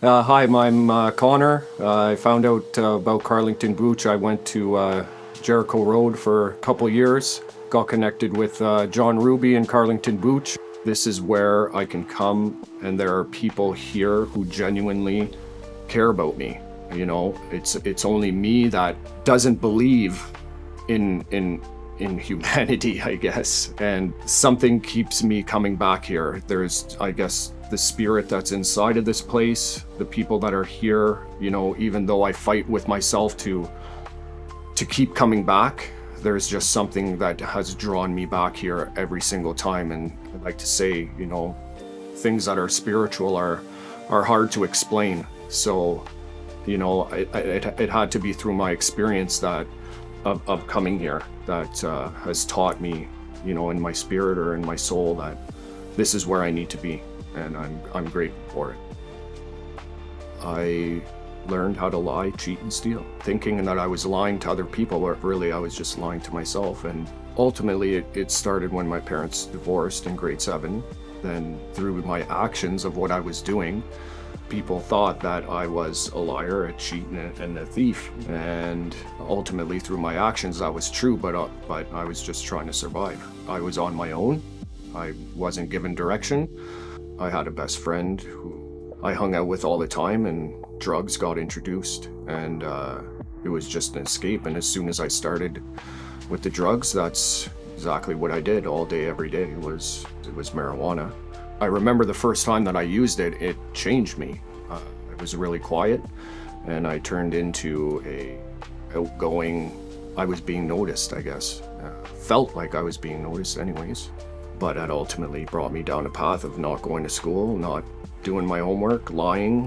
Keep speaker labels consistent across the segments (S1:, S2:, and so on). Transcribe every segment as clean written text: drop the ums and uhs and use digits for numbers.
S1: Hi, I'm Connor. I found out about Carlington Booch. I went to Jericho Road for a couple years, got connected with John Ruby and Carlington Booch. This is where I can come, and there are people here who genuinely care about me. It's only me that doesn't believe in humanity, I guess. And something keeps me coming back here. There's, I guess, the spirit that's inside of this place, the people that are here, even though I fight with myself to keep coming back, there's just something that has drawn me back here every single time. And I'd like to say, things that are spiritual are hard to explain. So, it had to be through my experience of coming here that has taught me, in my spirit or in my soul, that this is where I need to be, and I'm grateful for it. I learned how to lie, cheat, and steal, thinking that I was lying to other people, but really I was just lying to myself. And ultimately, it started when my parents divorced in grade 7. Then through my actions of what I was doing, people thought that I was a liar, a cheat, and a thief. And ultimately, through my actions, that was true, but I was just trying to survive. I was on my own. I wasn't given direction. I had a best friend who I hung out with all the time, and drugs got introduced, and it was just an escape. And as soon as I started with the drugs, that's exactly what I did all day, every day. It was marijuana. I remember the first time that I used it, it changed me. I was really quiet, and I turned into a outgoing. I was being noticed, I guess. Felt like I was being noticed anyways. But that ultimately brought me down a path of not going to school, not doing my homework, lying.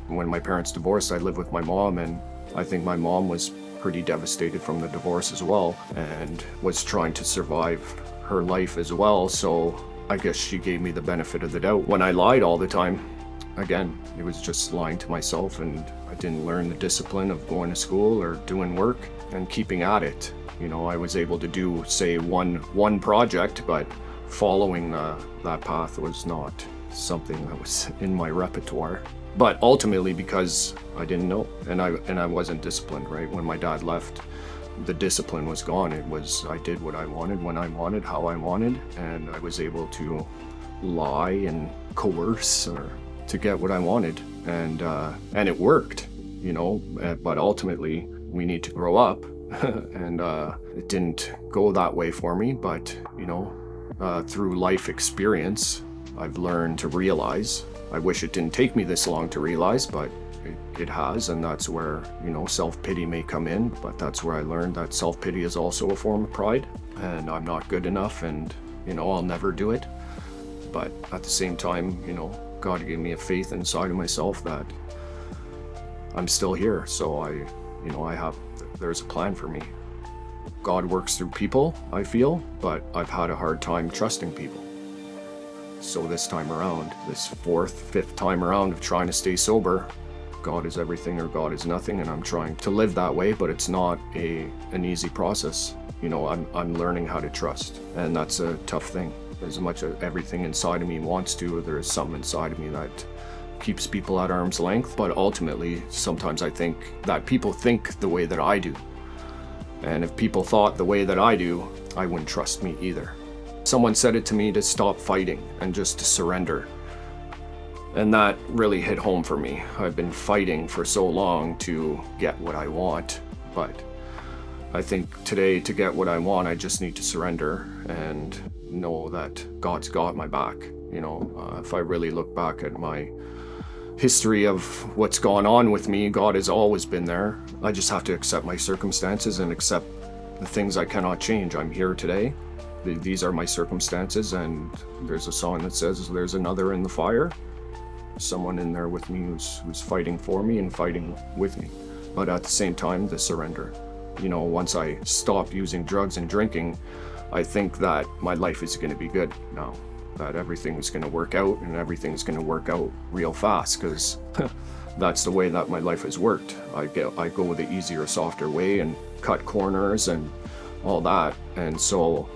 S1: When my parents divorced, I lived with my mom, and I think my mom was pretty devastated from the divorce as well, and was trying to survive her life as well. So I guess she gave me the benefit of the doubt when I lied all the time. Again, it was just lying to myself, and I didn't learn the discipline of going to school or doing work and keeping at it. I was able to do, say, one project, but following that path was not something that was in my repertoire. But ultimately, because I didn't know, and I wasn't disciplined, right? When my dad left, the discipline was gone. I did what I wanted, when I wanted, how I wanted, and I was able to lie and coerce or to get what I wanted, and it worked, but ultimately we need to grow up. And it didn't go that way for me, but through life experience, I've learned to realize. I wish it didn't take me this long to realize, but it has, and that's where, self-pity may come in. But that's where I learned that self-pity is also a form of pride, and I'm not good enough, and I'll never do it. But at the same time, God gave me a faith inside of myself that I'm still here. So there's a plan for me. God works through people, I feel, but I've had a hard time trusting people. So this time around, this fifth time around of trying to stay sober, God is everything or God is nothing, and I'm trying to live that way, but it's not an easy process. I'm learning how to trust, and that's a tough thing. As much as everything inside of me wants to, there's something inside of me that keeps people at arm's length. But ultimately, sometimes I think that people think the way that I do. And if people thought the way that I do, I wouldn't trust me either. Someone said it to me to stop fighting and just to surrender. And that really hit home for me. I've been fighting for so long to get what I want, but I think today, to get what I want, I just need to surrender and know that God's got my back. If I really look back at my history of what's gone on with me, God has always been there. I just have to accept my circumstances and accept the things I cannot change. I'm here today. These are my circumstances, and there's a song that says there's another in the fire. Someone in there with me who's fighting for me and fighting with me. But at the same time, the surrender. Once I stop using drugs and drinking, I think that my life is going to be good now. That everything's going to work out, and everything's going to work out real fast, because that's the way that my life has worked. I go the easier, softer way and cut corners and all that. And so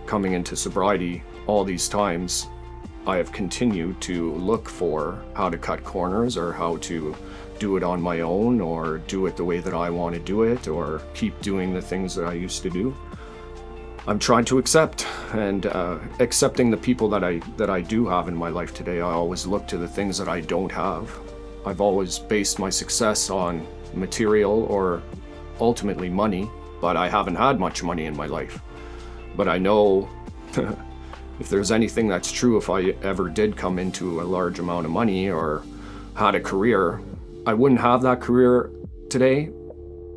S1: coming into sobriety all these times, I have continued to look for how to cut corners or how to do it on my own or do it the way that I want to do it or keep doing the things that I used to do. I'm trying to accept and accepting the people that I do have in my life today. I always look to the things that I don't have. I've always based my success on material or ultimately money, but I haven't had much money in my life. But I know if there's anything that's true, if I ever did come into a large amount of money or had a career, I wouldn't have that career today.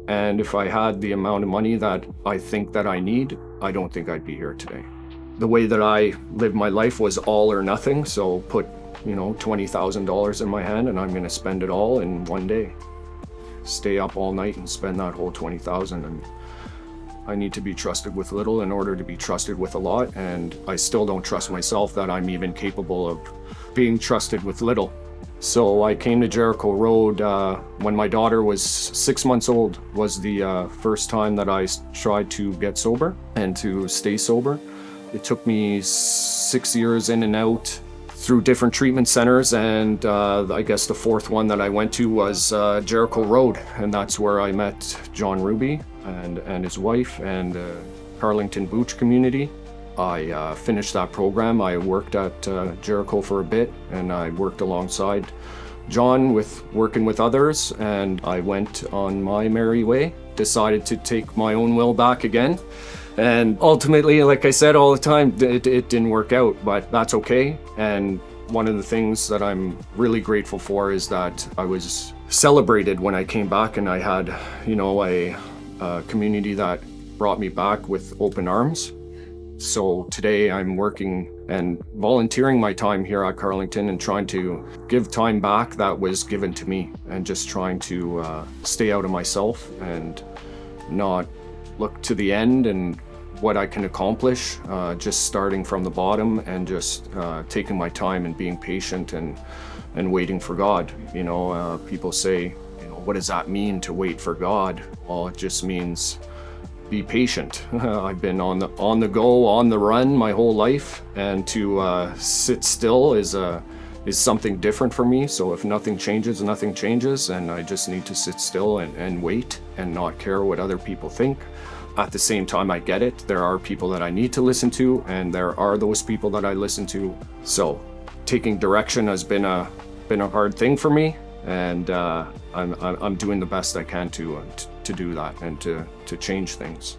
S1: And if I had the amount of money that I think that I need, I don't think I'd be here today. The way that I lived my life was all or nothing. So put, $20,000 in my hand and I'm going to spend it all in one day. Stay up all night and spend that whole 20,000. And I need to be trusted with little in order to be trusted with a lot. And I still don't trust myself that I'm even capable of being trusted with little. So I came to Jericho Road when my daughter was 6 months old, was the first time that I tried to get sober and to stay sober. It took me 6 years in and out through different treatment centers, and I guess the fourth one that I went to was Jericho Road, and that's where I met John Ruby and his wife and Carlington Booch community. I finished that program. I worked at Jericho for a bit, and I worked alongside John with working with others, and I went on my merry way, decided to take my own will back again. And ultimately, like I said all the time, it didn't work out, but that's okay. And one of the things that I'm really grateful for is that I was celebrated when I came back, and I had, a community that brought me back with open arms. So today I'm working and volunteering my time here at Carlington and trying to give time back that was given to me, and just trying to stay out of myself and not look to the end and what I can accomplish, just starting from the bottom and just taking my time and being patient and waiting for God. People say, what does that mean to wait for God? Well, it just means be patient. I've been on the go, on the run my whole life, and to sit still is something different for me. So if nothing changes, and I just need to sit still and wait and not care what other people think. At the same time, I get it. There are people that I need to listen to, and there are those people that I listen to. So taking direction has been a hard thing for me, and I'm doing the best I can to do that and to change things.